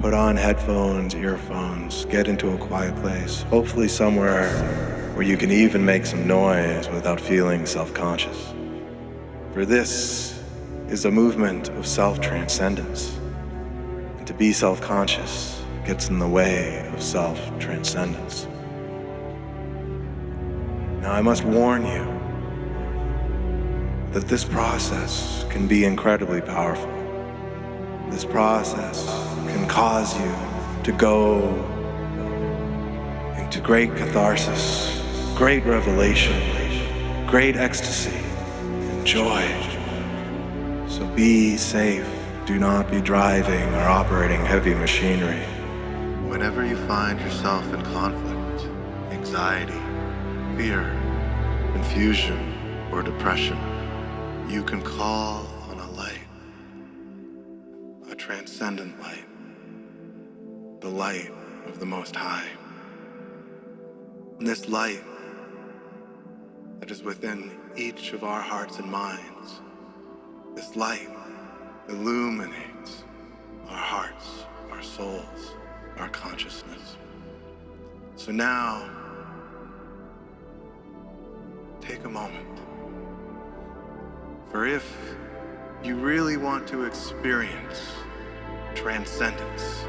Put on headphones, earphones, get into a quiet place, hopefully somewhere where you can even make some noise without feeling self-conscious. For this is a movement of self-transcendence, and to be self-conscious gets in the way of self-transcendence. Now I must warn you that this process can be incredibly powerful. This process can cause you to go into great catharsis, great revelation, great ecstasy, and joy. So be safe. Do not be driving or operating heavy machinery. Whenever you find yourself in conflict, anxiety, fear, confusion, or depression, you can call on a light, a transcendent light, the light of the Most High. And this light that is within each of our hearts and minds, this light illuminates our hearts, our souls, our consciousness. So now, take a moment. For if you really want to experience transcendence,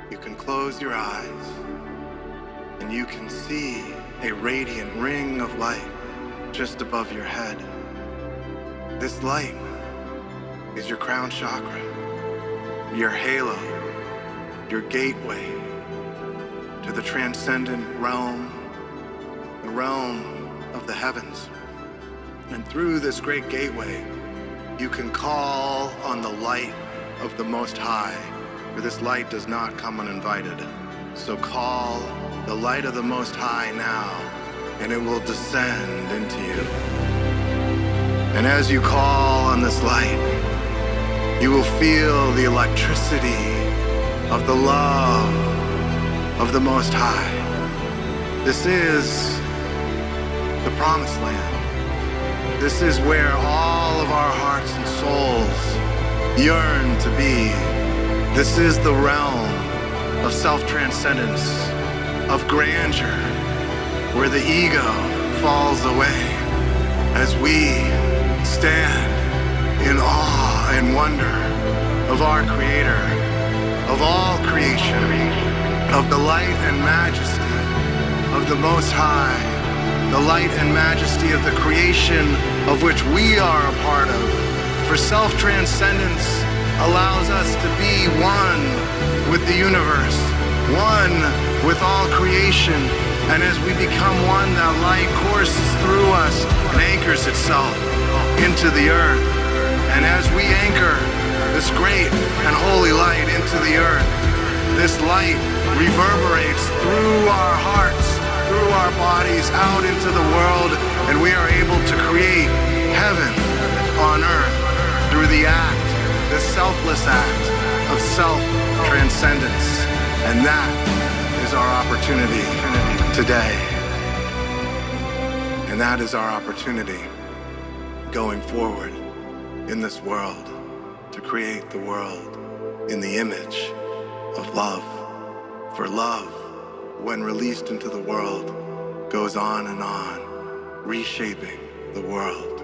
you can close your eyes and you can see a radiant ring of light just above your head. This light is your crown chakra, your halo, your gateway to the transcendent realm, the realm of the heavens. And through this great gateway, you can call on the light of the Most High, for this light does not come uninvited. So call the light of the Most High now, and it will descend into you. And as you call on this light, you will feel the electricity of the love of the Most High. This is the Promised Land. This is where all of our hearts and souls yearn to be. This is the realm of self-transcendence, of grandeur, where the ego falls away as we stand in awe and wonder of our Creator, of all creation, of the light and majesty of the Most High, the light and majesty of the creation of which we are a part of. For self-transcendence allows us to be one with the universe, one with all creation. And as we become one, that light courses through us and anchors itself into the earth. And as we anchor this great and holy light into the earth, this light reverberates through our hearts, through our bodies, out into the world, and we are able to create heaven on earth through the act, the selfless act of self-transcendence. And that is our opportunity today. And that is our opportunity going forward in this world to create the world in the image of love. For love, when released into the world, goes on and on, reshaping the world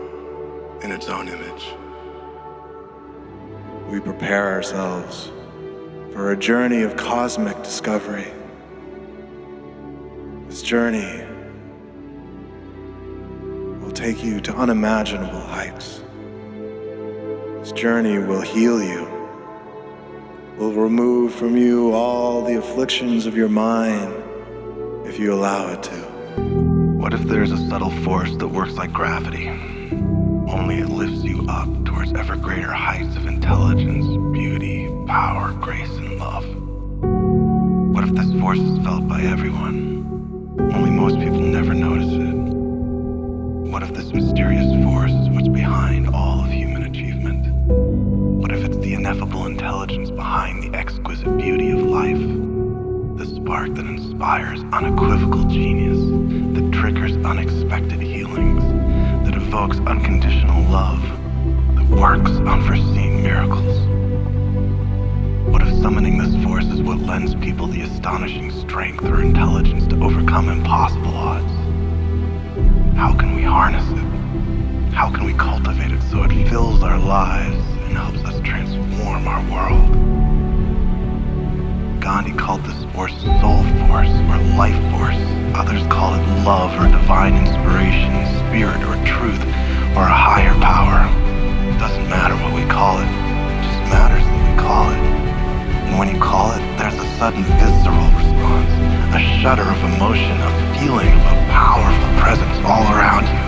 in its own image. We prepare ourselves for a journey of cosmic discovery. This journey will take you to unimaginable heights. This journey will heal you, will remove from you all the afflictions of your mind if you allow it to. What if there's a subtle force that works like gravity, only it lifts you up towards ever greater heights of intelligence, beauty, power, grace, and love? What if this force is felt by everyone, only most people never notice it? What if this mysterious force is what's behind all of human achievement? What if it's the ineffable intelligence behind the exquisite beauty of life? The spark that inspires unequivocal genius, that triggers unexpected healings, that evokes unconditional love, that works unforeseen miracles. lends people the astonishing strength or intelligence to overcome impossible odds. How can we harness it? How can we cultivate it so it fills our lives and helps us transform our world? Gandhi called this force soul force or life force. Others call it love or divine inspiration, spirit or truth, or a higher power. It doesn't matter what we call it. It just matters that we call it. And when you call it, there's a sudden visceral response, a shudder of emotion, a feeling of a powerful presence all around you.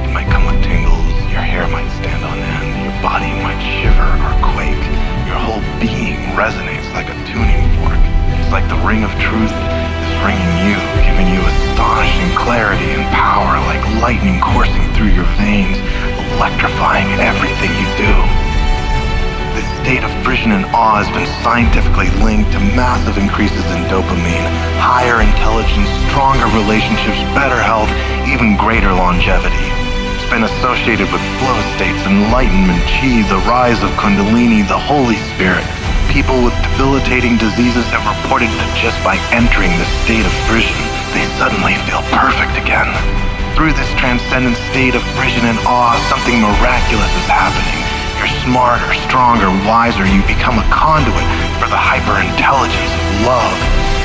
It might come with tingles, your hair might stand on end, your body might shiver or quake, your whole being resonates like a tuning fork. It's like the ring of truth is ringing you, giving you astonishing clarity and power, like lightning coursing through your veins, electrifying everything you do. This state of frisson and awe has been scientifically linked to massive increases in dopamine, higher intelligence, stronger relationships, better health, even greater longevity. It's been associated with flow states, enlightenment, chi, the rise of Kundalini, the Holy Spirit. People with debilitating diseases have reported that just by entering this state of frisson, they suddenly feel perfect again. Through this transcendent state of frisson and awe, something miraculous is happening. You're smarter, stronger, wiser. You become a conduit for the hyper-intelligence of love.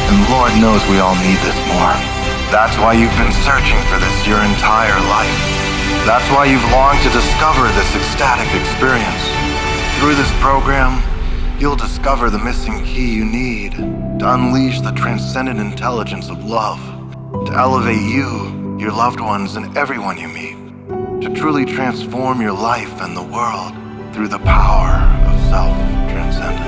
And Lord knows we all need this more. That's why you've been searching for this your entire life. That's why you've longed to discover this ecstatic experience. Through this program, you'll discover the missing key you need to unleash the transcendent intelligence of love, to elevate you, your loved ones, and everyone you meet, to truly transform your life and the world through the power of self-transcendence.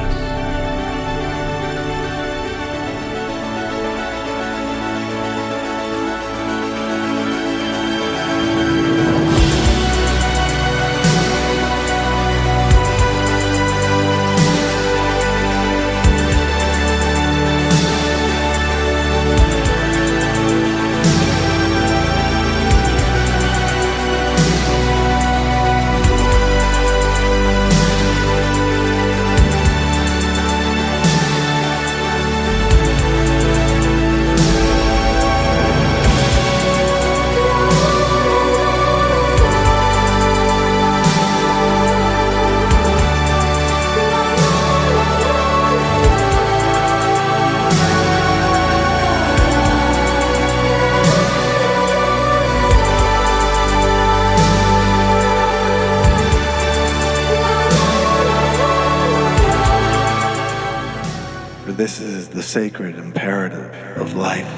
This is the sacred imperative of life.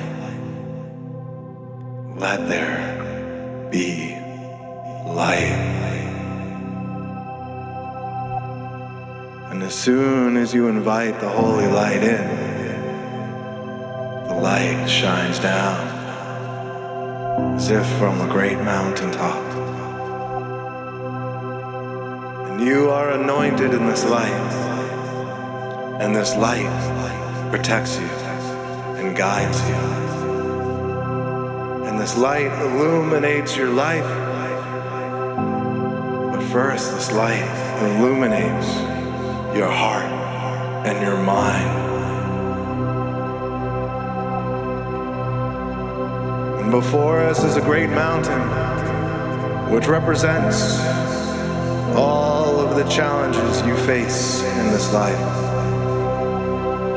Let there be light. And as soon as you invite the holy light in, the light shines down as if from a great mountaintop. And you are anointed in this light. And this light protects you and guides you. And this light illuminates your life. But first, this light illuminates your heart and your mind. And before us is a great mountain, which represents all of the challenges you face in this life.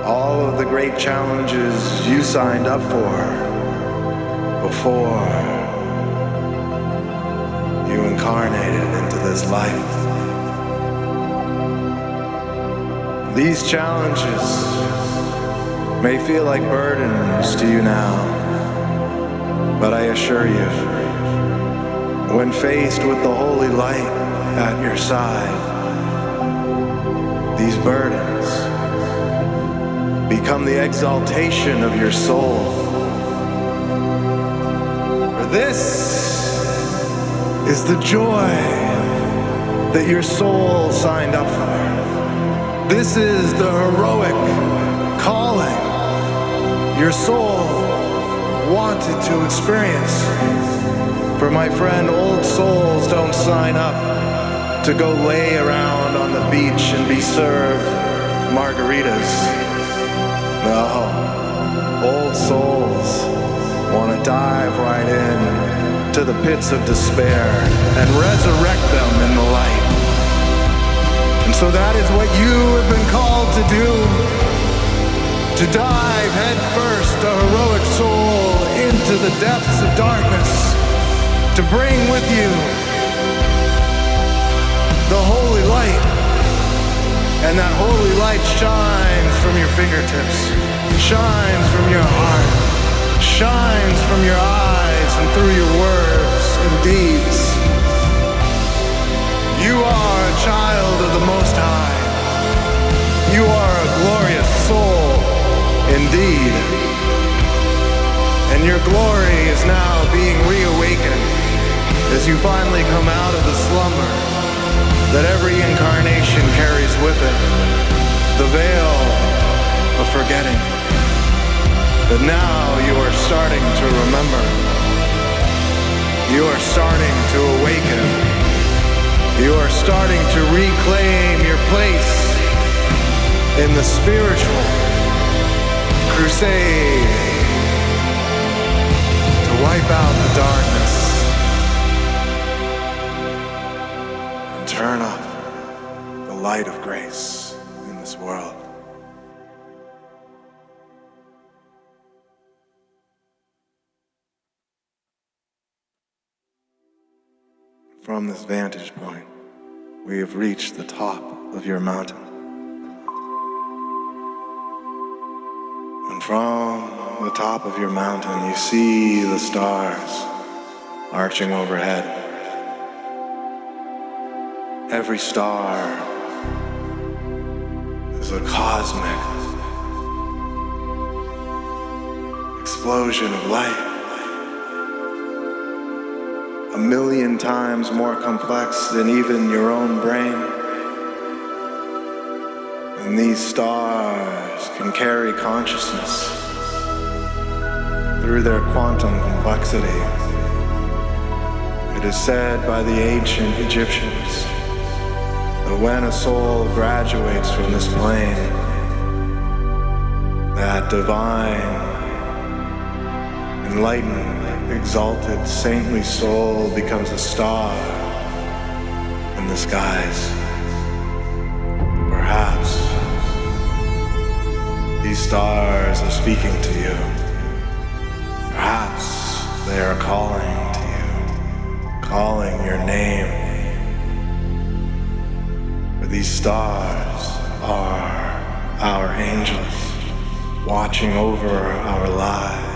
All of the great challenges you signed up for before you incarnated into this life. These challenges may feel like burdens to you now, but I assure you, when faced with the holy light at your side, these burdens become the exaltation of your soul. For this is the joy that your soul signed up for. This is the heroic calling your soul wanted to experience. For my friend, old souls don't sign up to go lay around on the beach and be served margaritas. No, old souls want to dive right in to the pits of despair and resurrect them in the light. And so that is what you have been called to do, to dive head first, a heroic soul, into the depths of darkness, to bring with you the holy light. And that holy light shines from your fingertips, shines from your heart, shines from your eyes and through your words and deeds. You are a child of the Most High. You are a glorious soul indeed. And your glory is now being reawakened as you finally come out of the slumber that every incarnation carries with it, the veil of forgetting. But now you are starting to remember. You are starting to awaken. You are starting to reclaim your place in the spiritual crusade to wipe out the darkness and turn up the light of grace in this world. From this vantage point, we have reached the top of your mountain. And from the top of your mountain, you see the stars arching overhead. Every star is a cosmic explosion of light, 1,000,000 times more complex than even your own brain. And these stars can carry consciousness through their quantum complexity. It is said by the ancient Egyptians that when a soul graduates from this plane, that divine, enlightened, exalted, saintly soul becomes a star in the skies. Perhaps these stars are speaking to you. Perhaps they are calling to you, calling your name. For these stars are our angels, watching over our lives,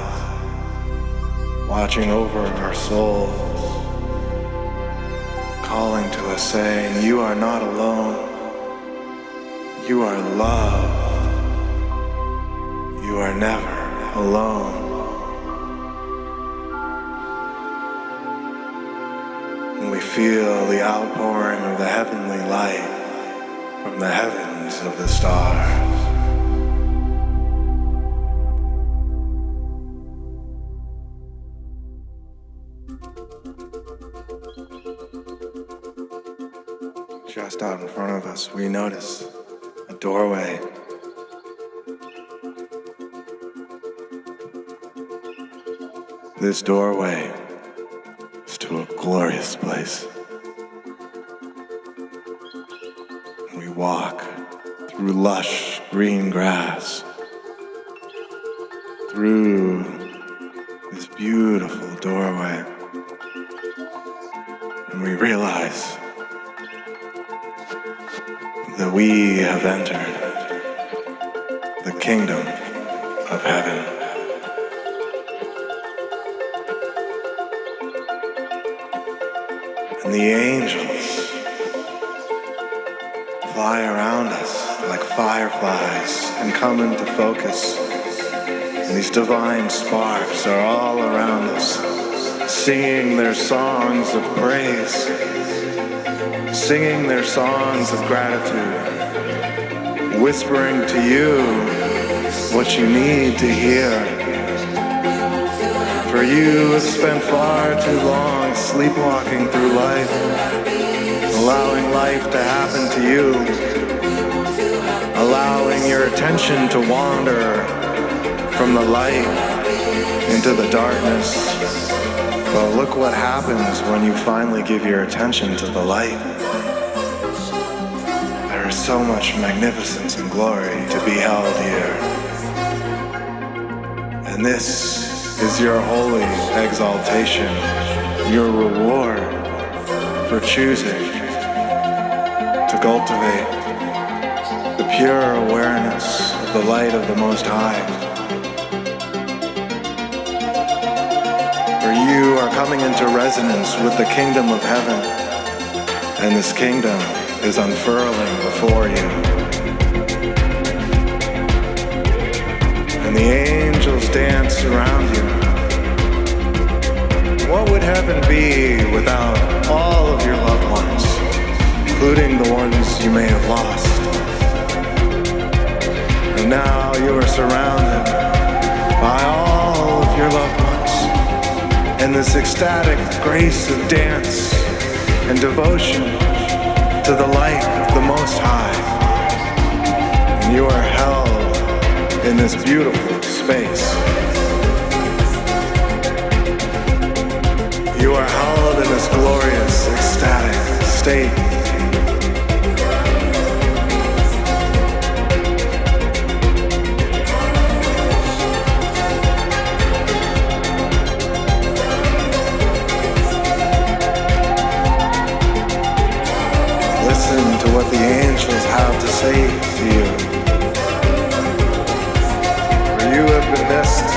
watching over our souls, calling to us saying, you are not alone. You are loved. You are never alone. And we feel the outpouring of the heavenly light from the heavens of the stars. Just out in front of us, we notice a doorway. This doorway is to a glorious place. We walk through lush green grass, through this beautiful doorway, and we realize that we have entered the kingdom of heaven. And the angels fly around us like fireflies and come into focus. And these divine sparks are all around us, singing their songs of praise, singing their songs of gratitude, whispering to you what you need to hear. For you have spent far too long sleepwalking through life, allowing life to happen to you, allowing your attention to wander from the light into the darkness. But look what happens when you finally give your attention to the light. There is so much magnificence and glory to be held here. And this is your holy exaltation, your reward for choosing to cultivate the pure awareness of the light of the Most High. For you are coming into resonance with the kingdom of heaven, and this kingdom is unfurling before you. And the angels dance around you. What would heaven be without all of your loved ones, including the ones you may have lost? And now you are surrounded by all of your loved ones in this ecstatic grace of dance and devotion to the light of the Most High. And you are held in this beautiful space. You are held in this glorious, ecstatic state. Listen to what the angels have to say to you. For you have been missed,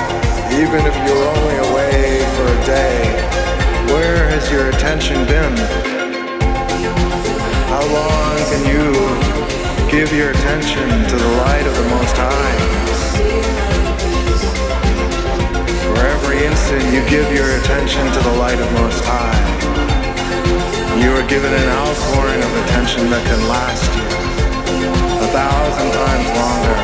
even if you're only away for a day. Where has your attention been? How long can you give your attention to the light of the Most High? For every instant you give your attention to the light of Most High, you are given an outpouring of attention that can last you 1,000 times longer.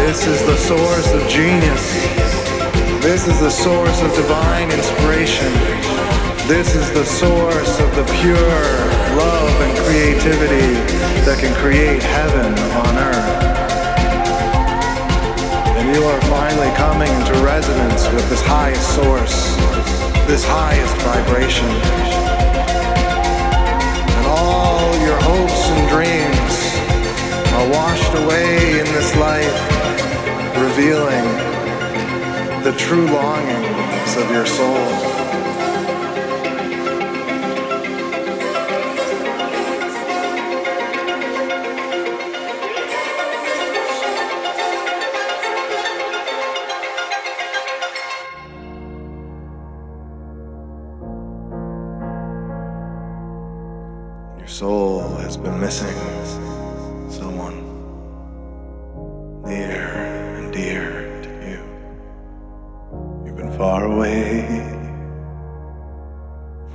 This is the source of genius. This is the source of divine inspiration. This is the source of the pure love and creativity that can create heaven on earth. And you are finally coming into resonance with this highest source, this highest vibration. And all your hopes and dreams are washed away in this light, revealing the true longings of your soul. Your soul has been missing someone near and dear to you. You've been far away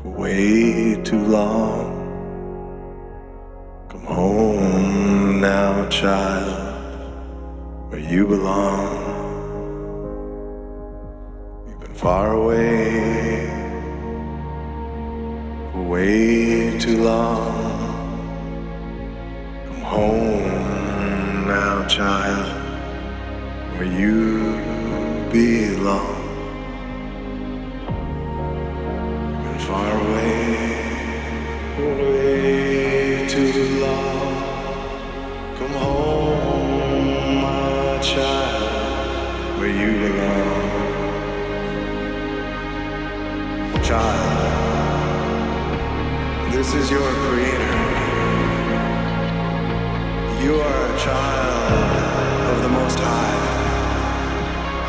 for way too long. Come home now, child, where you belong. You've been far away for way too long. Come home now, child, where you belong. You've been far away, way too long. Come home, my child, where you belong. Child, this is your creator. You are a child of the Most High,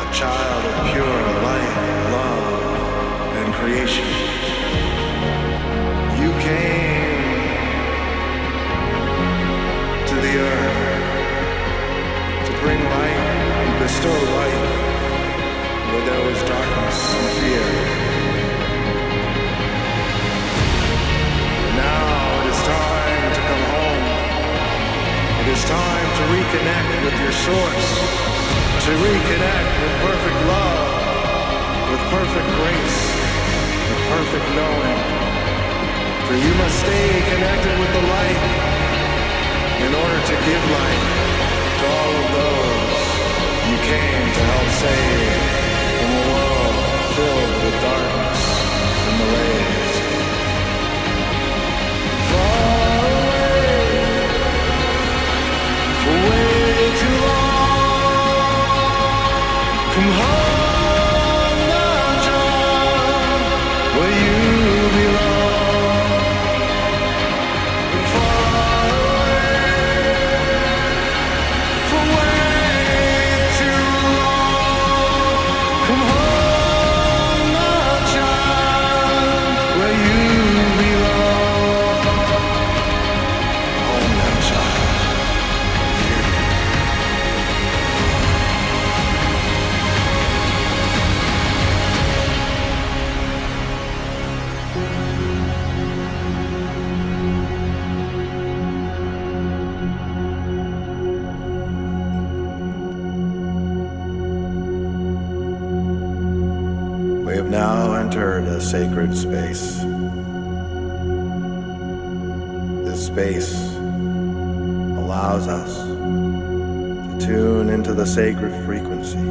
a child of pure light, love, and creation. You came to the earth to bring light and bestow light where there was darkness and fear. And now it is time to come home. It is time to reconnect with your source, to reconnect with perfect love, with perfect grace, with perfect knowing. For you must stay connected with the light in give light to all of those you came to help save from a world filled with darkness and malaise. Far away for way too long. Come home now, John, where you belong. Far away for way too long. Come home now, child, where you belong. Home now, child. We have now entered a sacred space. This space allows us to tune into the sacred frequency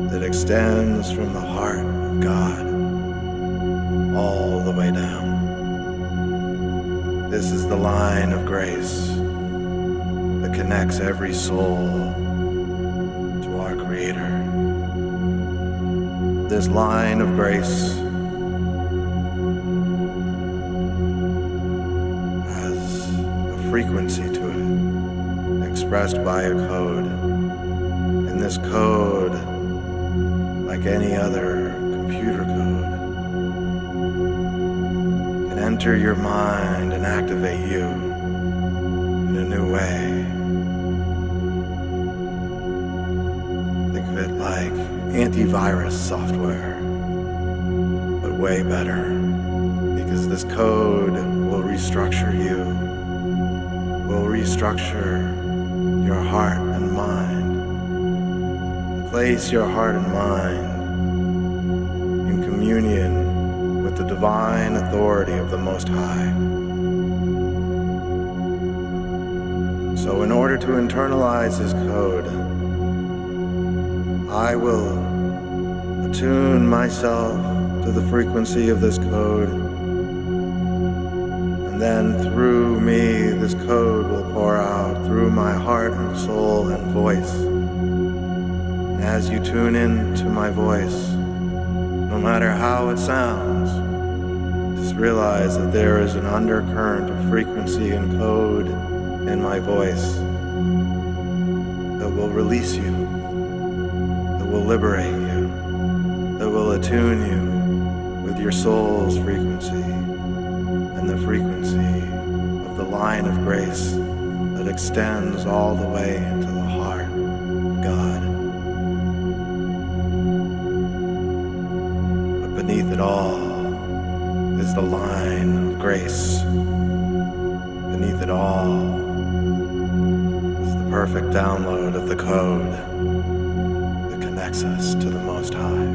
that extends from the heart of God all the way down. This is the line of grace that connects every soul to our Creator. This line of grace has a frequency to it, expressed by a code. And this code, like any other computer code, can enter your mind and activate you in a new way. Think of it like antivirus software, but way better, because this code will restructure you, will restructure your heart and mind, place your heart and mind in communion with the divine authority of the Most High. So in order to internalize this code, I will attune myself to the frequency of this code, and then through me this code will pour out through my heart and soul and voice. And as you tune in to my voice, no matter how it sounds, just realize that there is an undercurrent of frequency and code in my voice that will release you, that will liberate you, that will attune you with your soul's frequency and the frequency of the line of grace that extends all the way into the heart of God. But beneath it all is the line of grace. Beneath it all is the perfect download of the code that connects us to the Most High.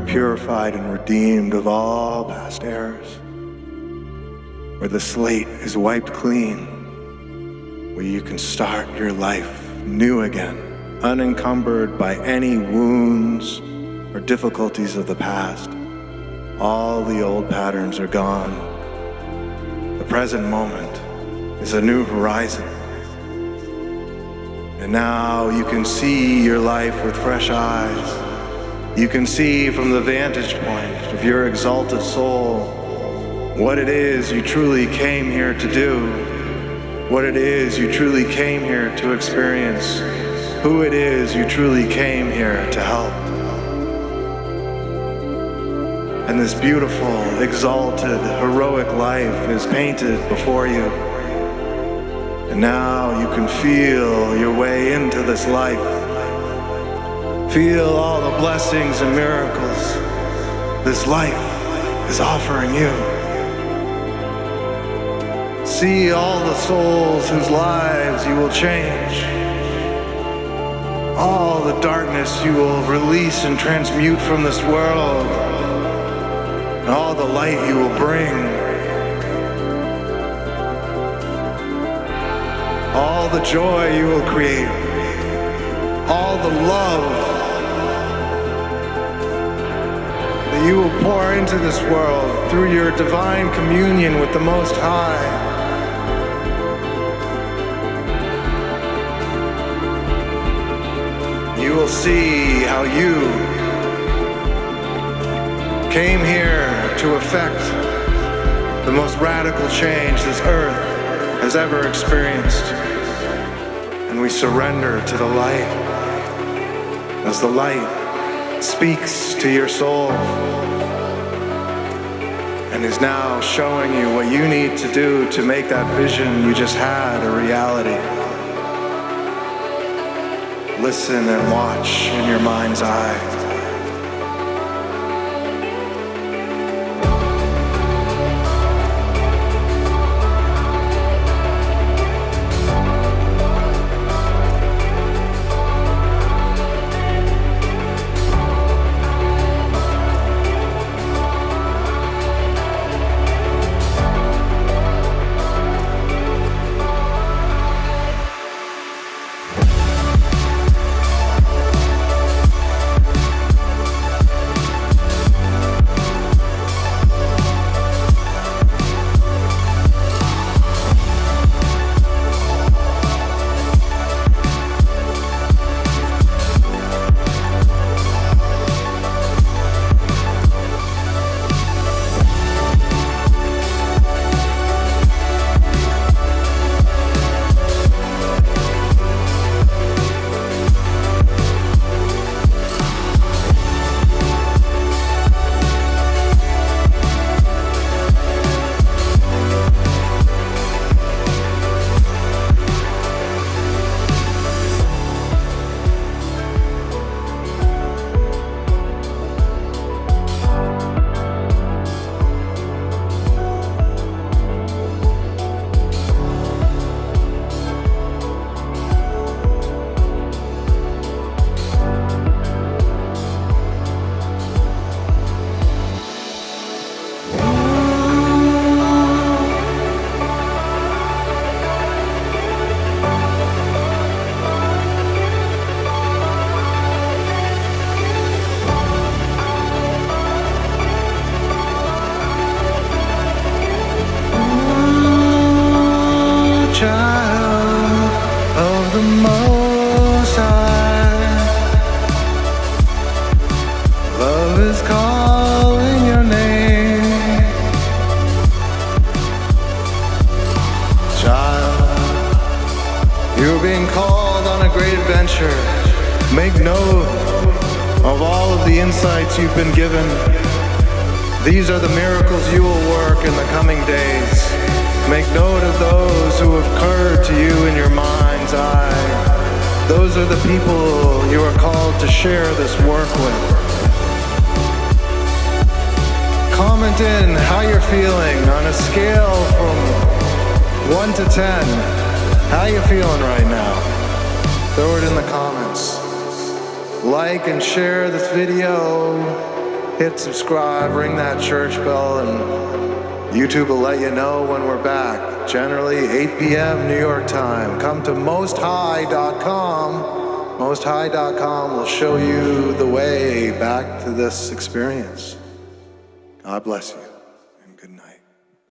purified and redeemed of all past errors, where the slate is wiped clean, where you can start your life new again, unencumbered by any wounds or difficulties of the past. All the old patterns are gone. The present moment is a new horizon. And now you can see your life with fresh eyes. You can see from the vantage point of your exalted soul what it is you truly came here to do, what it is you truly came here to experience, who it is you truly came here to help. And this beautiful, exalted, heroic life is painted before you. And now you can feel your way into this life. Feel all the blessings and miracles this life is offering you. See all the souls whose lives you will change. All the darkness you will release and transmute from this world. And all the light you will bring. All the joy you will create, all the love that you will pour into this world through your divine communion with the Most High. You will see how you came here to effect the most radical change this earth has ever experienced. And we surrender to the light as the light speaks to your soul and is now showing you what you need to do to make that vision you just had a reality. Listen and watch in your mind's eye. Make note of all of the insights you've been given. These are the miracles you will work in the coming days. Make note of those who have occurred to you in your mind's eye. Those are the people you are called to share this work with. Comment in how you're feeling on a scale from 1 to 10. How you feeling right now? Throw it in the comments. Like and share this video hit subscribe, ring that church bell, and YouTube will let you know when we're back. Generally 8 p.m. New York time. Come to mosthigh.com. Mosthigh.com will show you the way back to this experience. God bless you.